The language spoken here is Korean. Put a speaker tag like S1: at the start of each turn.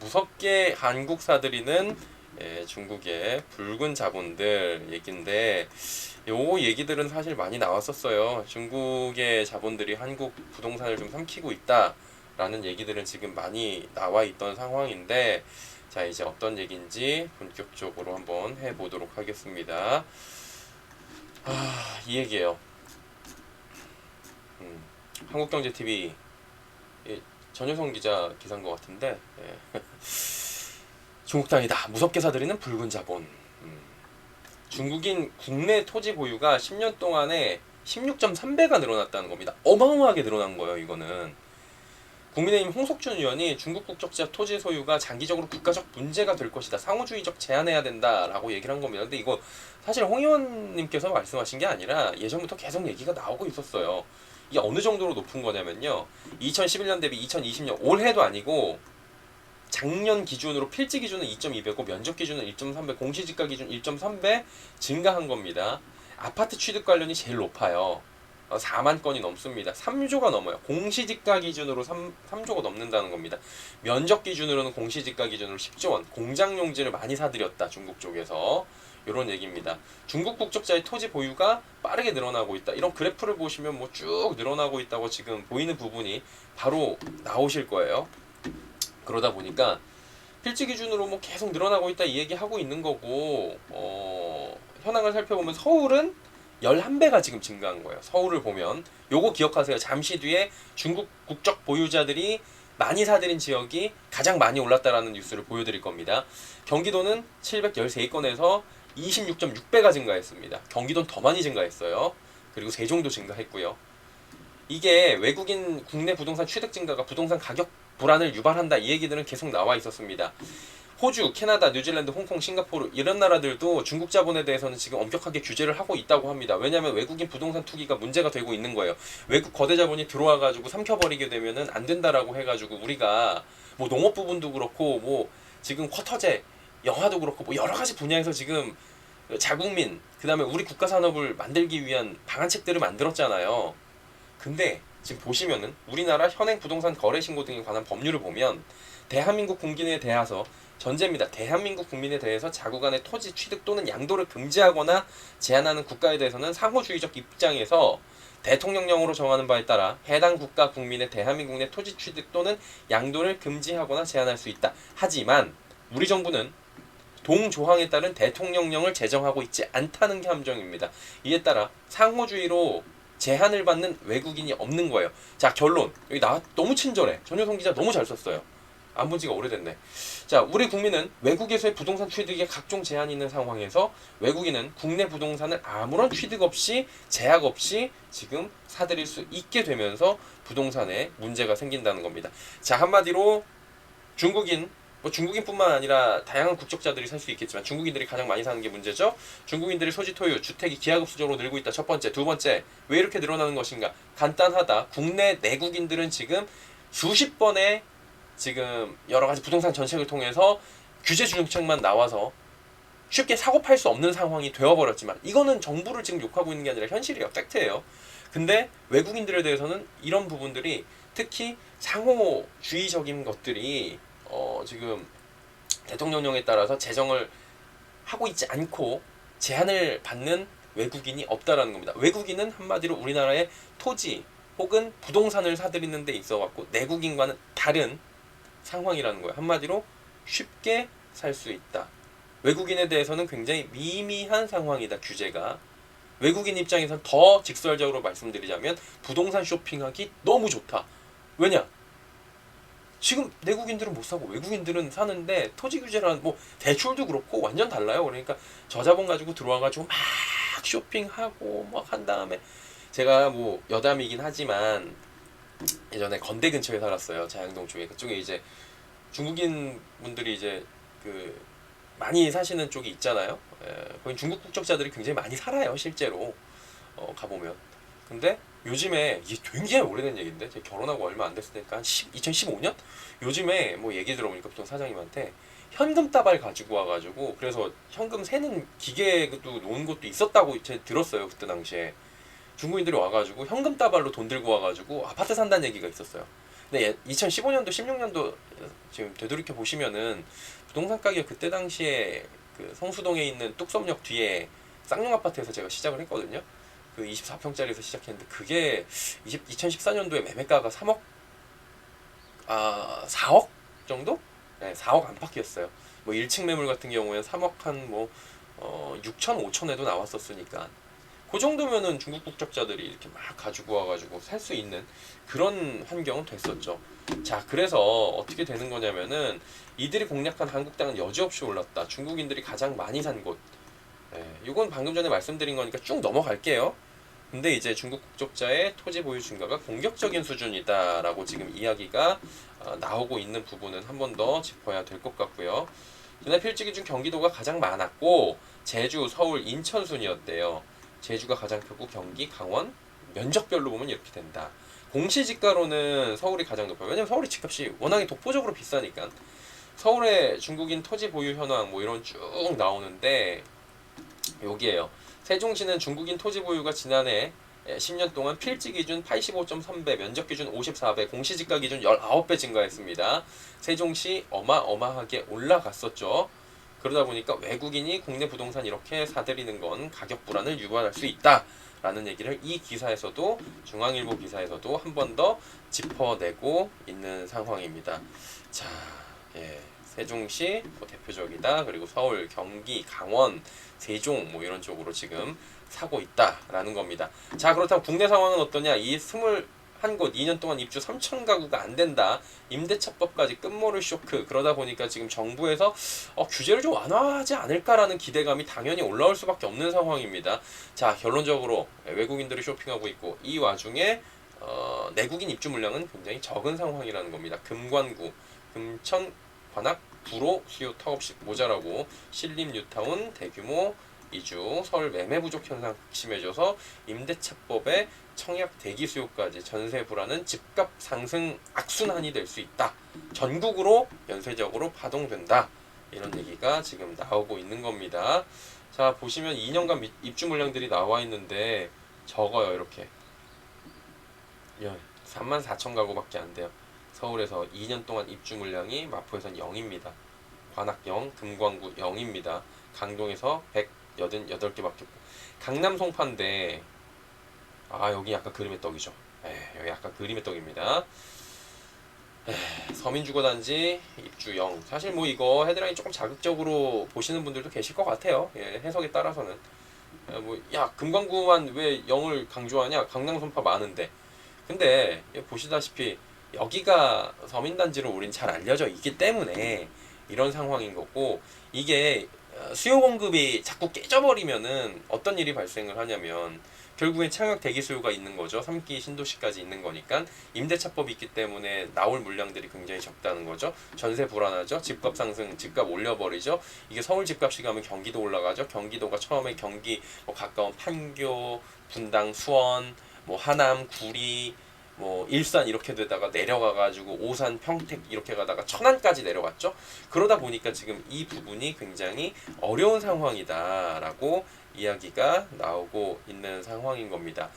S1: 무섭게 한국 사들이는 중국의 붉은 자본들 얘긴데, 요 얘기들은 사실 많이 나왔었어요. 중국의 자본들이 한국 부동산을 좀 삼키고 있다라는 얘기들은 지금 많이 나와 있던 상황인데, 자, 이제 어떤 얘기인지 본격적으로 한번 해보도록 하겠습니다. 이 얘기예요. 한국경제TV 전효성 기자 기사인 것 같은데, 중국 땅이다 무섭게 사들이는 붉은 자본. 중국인 국내 토지 보유가 10년 동안에 16.3배가 늘어났다는 겁니다. 어마어마하게 늘어난 거예요. 이거는 국민의힘 홍석준 의원이 중국 국적자 토지 소유가 장기적으로 국가적 문제가 될 것이다, 상호주의적 제한해야 된다라고 얘기를 한 겁니다. 근데 이거 사실 홍 의원님께서 말씀하신 게 아니라 예전부터 계속 얘기가 나오고 있었어요. 이게 어느 정도로 높은 거냐면요, 2011년 대비 2020년 올해도 아니고 작년 기준으로 필지 기준은 2.2배고 면적 기준은 1.3배, 공시지가 기준 1.3배 증가한 겁니다. 아파트 취득 관련이 제일 높아요. 4만 건이 넘습니다. 3조가 넘어요. 공시지가 기준으로 3조가 넘는다는 겁니다. 면적 기준으로는 공시지가 기준으로 10조 원. 공장 용지를 많이 사들였다, 중국 쪽에서. 이런 얘기입니다. 중국 국적자의 토지 보유가 빠르게 늘어나고 있다. 이런 그래프를 보시면 뭐 쭉 늘어나고 있다고 지금 보이는 부분이 바로 나오실 거예요. 그러다 보니까 필지 기준으로 뭐 계속 늘어나고 있다 이 얘기 하고 있는 거고, 현황을 살펴보면 서울은 11배가 지금 증가한 거예요. 서울을 보면 요거 기억하세요. 잠시 뒤에 중국 국적 보유자들이 많이 사들인 지역이 가장 많이 올랐다라는 뉴스를 보여드릴 겁니다. 경기도는 713건에서 26.6배가 증가했습니다. 경기도는 더 많이 증가했어요. 그리고 세종도 증가했고요. 이게 외국인 국내 부동산 취득 증가가 부동산 가격 불안을 유발한다, 이 얘기들은 계속 나와 있었습니다. 호주, 캐나다, 뉴질랜드, 홍콩, 싱가포르 이런 나라들도 중국 자본에 대해서는 지금 엄격하게 규제를 하고 있다고 합니다. 왜냐하면 외국인 부동산 투기가 문제가 되고 있는 거예요. 외국 거대 자본이 들어와가지고 삼켜버리게 되면은 안 된다라고 해가지고 우리가 뭐 농업 부분도 그렇고 뭐 지금 쿼터제, 영화도 그렇고 뭐 여러 가지 분야에서 지금 자국민, 그 다음에 우리 국가 산업을 만들기 위한 방안책들을 만들었잖아요. 근데 지금 보시면은 우리나라 현행 부동산 거래 신고 등에 관한 법률을 보면 대한민국 국민에 대해서 전제입니다. 대한민국 국민에 대해서 자국 안의 토지 취득 또는 양도를 금지하거나 제한하는 국가에 대해서는 상호주의적 입장에서 대통령령으로 정하는 바에 따라 해당 국가 국민의 대한민국 내 토지 취득 또는 양도를 금지하거나 제한할 수 있다. 하지만 우리 정부는 동조항에 따른 대통령령을 제정하고 있지 않다는 게 함정입니다. 이에 따라 상호주의로 제한을 받는 외국인이 없는 거예요. 자, 결론. 여기 너무 친절해. 전효성 기자 너무 잘 썼어요. 안 본 지가 오래됐네. 자, 우리 국민은 외국에서의 부동산 취득에 각종 제한이 있는 상황에서 외국인은 국내 부동산을 아무런 취득 없이 제약 없이 지금 사들일 수 있게 되면서 부동산에 문제가 생긴다는 겁니다. 자, 한마디로 중국인, 뭐 중국인뿐만 아니라 다양한 국적자들이 살 수 있겠지만 중국인들이 가장 많이 사는 게 문제죠. 중국인들의 소지 토유, 주택이 기하급수적으로 늘고 있다. 첫 번째. 두 번째, 왜 이렇게 늘어나는 것인가? 간단하다. 국내 내국인들은 지금 수십 번의 지금 여러 가지 부동산 정책을 통해서 규제 정책만 나와서 쉽게 사고 팔 수 없는 상황이 되어버렸지만, 이거는 정부를 지금 욕하고 있는 게 아니라 현실이에요. 팩트예요. 근데 외국인들에 대해서는 이런 부분들이, 특히 상호주의적인 것들이 지금 대통령령에 따라서 제정을 하고 있지 않고 제한을 받는 외국인이 없다라는 겁니다. 외국인은 한마디로 우리나라의 토지 혹은 부동산을 사들이는 데 있어 갖고 내국인과는 다른 상황이라는 거예요. 한마디로 쉽게 살 수 있다. 외국인에 대해서는 굉장히 미미한 상황이다, 규제가. 외국인 입장에서는 더 직설적으로 말씀드리자면 부동산 쇼핑하기 너무 좋다. 왜냐? 지금 내국인들은 못 사고 외국인들은 사는데 토지 규제랑 뭐 대출도 그렇고 완전 달라요. 그러니까 저자본 가지고 들어와가지고 막 쇼핑하고 막 한 다음에, 제가 뭐 여담이긴 하지만 예전에 건대 근처에 살았어요. 자양동 쪽에. 그쪽에 이제 중국인 분들이 이제 그 많이 사시는 쪽이 있잖아요. 거기 중국 국적자들이 굉장히 많이 살아요, 실제로. 가보면. 근데 요즘에, 이게 굉장히 오래된 얘기인데 제가 결혼하고 얼마 안 됐으니까 한 2015년? 요즘에 뭐 얘기 들어보니까 보통 사장님한테 현금 따발 가지고 와가지고, 그래서 현금 세는 기계도 놓은 것도 있었다고 제가 들었어요. 그때 당시에 중국인들이 와가지고 현금 따발로 돈 들고 와가지고 아파트 산다는 얘기가 있었어요. 근데 2015년도, 16년도 지금 되돌이켜 보시면은 부동산 가격 그때 당시에 그 성수동에 있는 뚝섬역 뒤에 쌍용 아파트에서 제가 시작을 했거든요. 그 24평짜리에서 시작했는데 그게 2014년도에 매매가가 3억 4억 정도? 네, 4억 안팎이었어요. 뭐 1층 매물 같은 경우에는 3억 한 뭐 6천, 5천에도 나왔었으니까 그 정도면은 중국 국적자들이 이렇게 막 가지고 와가지고 살 수 있는 그런 환경은 됐었죠. 자, 그래서 어떻게 되는 거냐면은 이들이 공략한 한국 땅은 여지없이 올랐다. 중국인들이 가장 많이 산 곳. 예, 이건 방금 전에 말씀드린 거니까 쭉 넘어갈게요. 근데 이제 중국 국적자의 토지 보유 증가가 공격적인 수준이다라고 지금 이야기가 나오고 있는 부분은 한 번 더 짚어야 될 것 같고요. 눈에 필지 기준 경기도가 가장 많았고 제주, 서울, 인천 순이었대요. 제주가 가장 크고 경기, 강원 면적별로 보면 이렇게 된다. 공시지가로는 서울이 가장 높아요. 왜냐면 서울이 집값이 워낙에 독보적으로 비싸니까. 서울의 중국인 토지 보유 현황 뭐 이런 쭉 나오는데 여기에요. 세종시는 중국인 토지 보유가 지난해 10년 동안 필지 기준 85.3배, 면적 기준 54배, 공시지가 기준 19배 증가했습니다. 세종시 어마어마하게 올라갔었죠. 그러다 보니까 외국인이 국내 부동산 이렇게 사들이는 건 가격 불안을 유발할 수 있다. 라는 얘기를 이 기사에서도 중앙일보 기사에서도 한 번 더 짚어내고 있는 상황입니다. 자, 예, 세종시 뭐 대표적이다. 그리고 서울, 경기, 강원, 세종 뭐 이런 쪽으로 지금 사고 있다라는 겁니다. 자, 그렇다면 국내 상황은 어떠냐? 이 21곳 2년 동안 입주 3천 가구가 안 된다. 임대차법까지 끝모를 쇼크. 그러다 보니까 지금 정부에서 규제를 좀 완화하지 않을까라는 기대감이 당연히 올라올 수밖에 없는 상황입니다. 자, 결론적으로 외국인들이 쇼핑하고 있고 이 와중에 내국인 입주 물량은 굉장히 적은 상황이라는 겁니다. 금관구, 금천, 관악, 구로 수요 턱없이 모자라고 신림 뉴타운 대규모 이주, 서울 매매 부족 현상 심해져서 임대차법의 청약 대기 수요까지 전세 불안은 집값 상승 악순환이 될 수 있다. 전국으로 연쇄적으로 파동된다. 이런 얘기가 지금 나오고 있는 겁니다. 자, 보시면 2년간 입주 물량들이 나와 있는데 적어요. 이렇게 34,000 가구밖에 안 돼요. 서울에서 2년 동안 입주 물량이 마포에선 0입니다. 관악 0, 금광구 0입니다. 강동에서 188개밖에 없고 강남 송파인데 여기 약간 그림의 떡이죠. 여기 약간 그림의 떡입니다. 서민주거단지 입주 0. 사실 뭐 이거 헤드라인 조금 자극적으로 보시는 분들도 계실 것 같아요. 해석에 따라서는 금광구만 왜 0을 강조하냐? 강남 송파 많은데. 근데 보시다시피 여기가 서민단지로 우린 잘 알려져 있기 때문에 이런 상황인 거고, 이게 수요 공급이 자꾸 깨져버리면은 어떤 일이 발생을 하냐면 결국엔 청약 대기 수요가 있는 거죠. 3기 신도시까지 있는 거니까 임대차법이 있기 때문에 나올 물량들이 굉장히 적다는 거죠. 전세 불안하죠. 집값 상승, 집값 올려버리죠. 이게 서울 집값이 가면 경기도 올라가죠. 경기도가 처음에 경기 가까운 판교, 분당, 수원, 하남, 구리, 일산 이렇게 되다가 내려가가지고 오산, 평택 이렇게 가다가 천안까지 내려갔죠. 그러다 보니까 지금 이 부분이 굉장히 어려운 상황이다라고 이야기가 나오고 있는 상황인 겁니다.